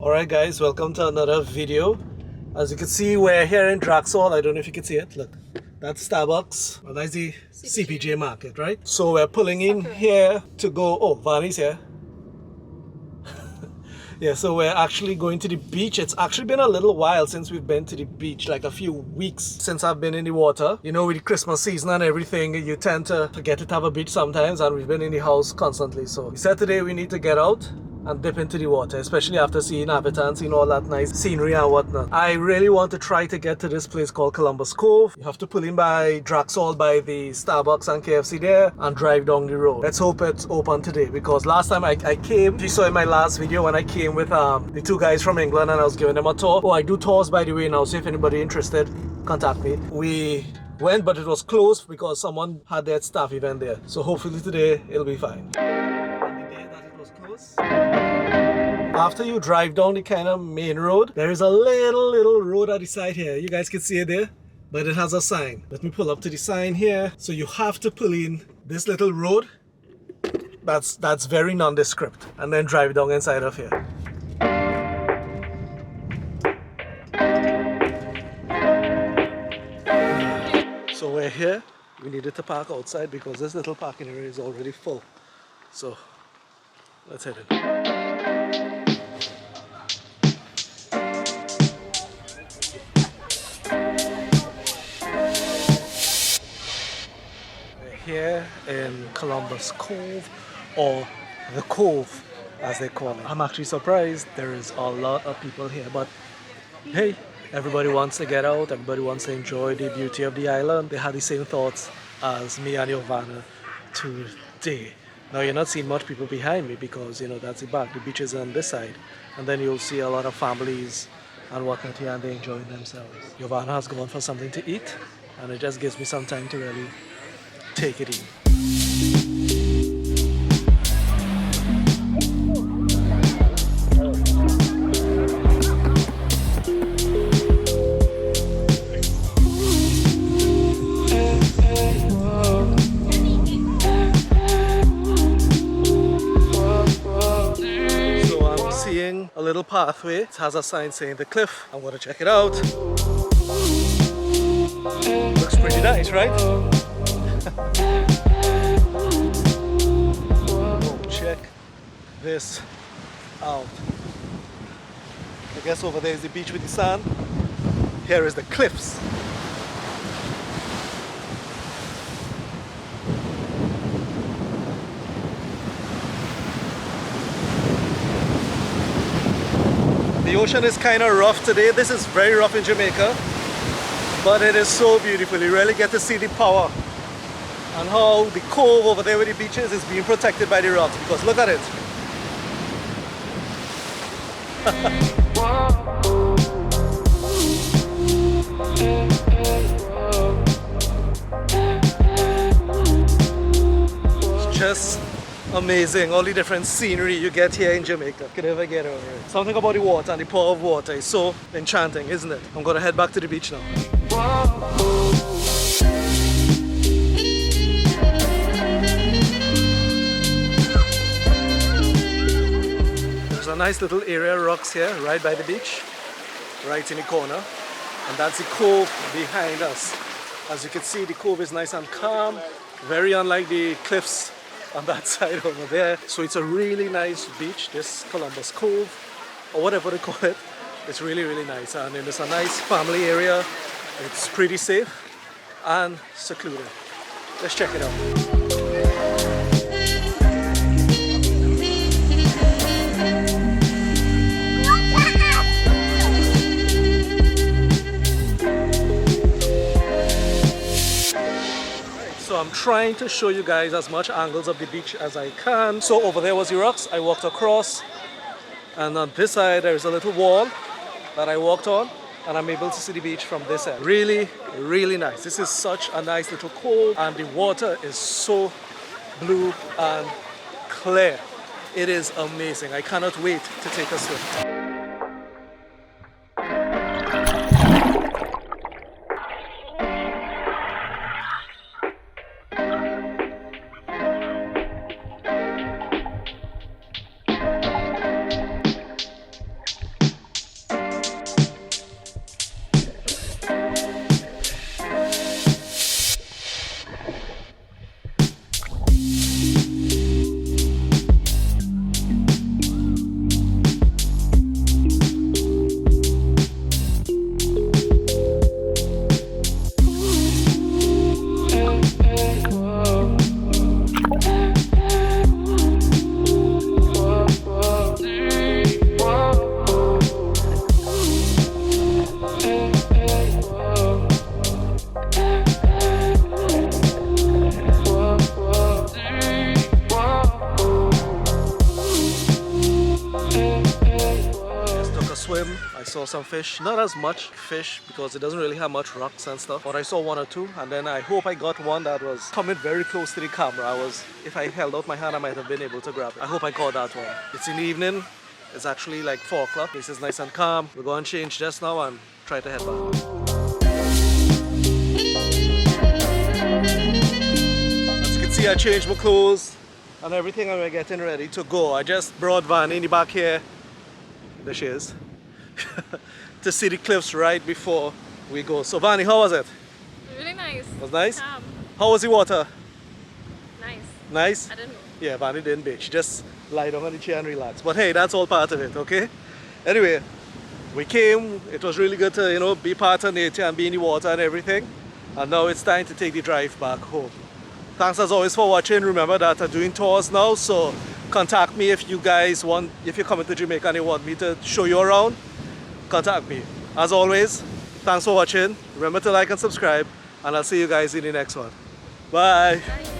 Alright guys, welcome to another video. As you can see, we're here in Drax Hall. I don't know if you can see it. Look, that's Starbucks. Well, that's the CPJ market, right? So we're pulling in here to go. Oh, Vani's here. Yeah, so we're actually going to the beach. It's actually been a little while since we've been to the beach, like a few weeks since I've been in the water. You know, with the Christmas season and everything, you tend to forget to have a beach sometimes, and we've been in the house constantly. So we said today we need to get out and dip into the water, especially after seeing Avatar and seeing all that nice scenery and whatnot. I really want to try to get to this place called Columbus Cove. You have to pull in by Drax Hall by the Starbucks and KFC there and drive down the road. Let's hope it's open today, because last time I came, you saw in my last video when I came with the two guys from England and I was giving them a tour. Oh, I do tours by the way now, so if anybody interested, contact me. We went, but it was closed because someone had their staff event there. So hopefully today it'll be fine. After you drive down the kind of main road, there is a little road at the side here. You guys can see it there, but it has a sign. Let me pull up to the sign here. So you have to pull in this little road that's very nondescript, and then drive down inside of here. So we're here. We needed to park outside because this little parking area is already full. So let's head in. Here in Columbus Cove, or the Cove as they call it. I'm actually surprised there is a lot of people here, but hey, everybody wants to get out, everybody wants to enjoy the beauty of the island. They had the same thoughts as me and Giovanna today. Now you're not seeing much people behind me because, you know, that's the back, the beach is on this side, and then you'll see a lot of families and whatnot here, and they're enjoying themselves. Giovanna has gone for something to eat, and it just gives me some time to really take it in. So I'm seeing a little pathway. It has a sign saying the cliff. I'm gonna check it out. Looks pretty nice, right? Oh, check this out. I guess over there is the beach with the sand. Here is the cliffs. The ocean is kind of rough today. This is very rough in Jamaica, but it is so beautiful. You really get to see the power and how the cove over there with the beaches is being protected by the rocks, because look at it. It's just amazing, all the different scenery you get here in Jamaica. Could never get over it. Something about the water and the power of water is so enchanting, isn't it? I'm gonna head back to the beach now. A nice little area of rocks here right by the beach, right in the corner, and that's the cove behind us. As you can see, the cove is nice and calm, very unlike the cliffs on that side over there. So it's a really nice beach, this Columbus Cove, or whatever they call it. It's really nice, and it's a nice family area. It's pretty safe and secluded. Let's check it out. So I'm trying to show you guys as much angles of the beach as I can. So over there was the rocks, I walked across, and on this side there's a little wall that I walked on, and I'm able to see the beach from this end. Really nice. This is such a nice little cove, and the water is so blue and clear. It is amazing. I cannot wait to take a swim. swim. I saw some fish, not as much fish because it doesn't really have much rocks and stuff, but I saw one or two, and then I hope I got one that was coming very close to the camera. If I held out my hand, I might have been able to grab it. I hope I caught that one. It's in the evening. It's actually like 4 o'clock. This is nice and calm. We're going to change just now and try to head back. As you can see, I changed my clothes and everything, and we're getting ready to go. I just brought Van in the back here. There she is. To see the cliffs right before we go. So Vanny, how was it? Really nice. Was nice? Calm. How was the water? Nice. Nice? I didn't. Yeah, Vanny didn't bathe. She just lied down on the chair and relaxed. But hey, that's all part of it, okay? Anyway, we came. It was really good to, you know, be part of nature and be in the water and everything. And now it's time to take the drive back home. Thanks as always for watching. Remember that I'm doing tours now, so contact me if you guys want, if you're coming to Jamaica and you want me to show you around, contact me. As always, thanks for watching. Remember to like and subscribe, and I'll see you guys in the next one. Bye. Bye.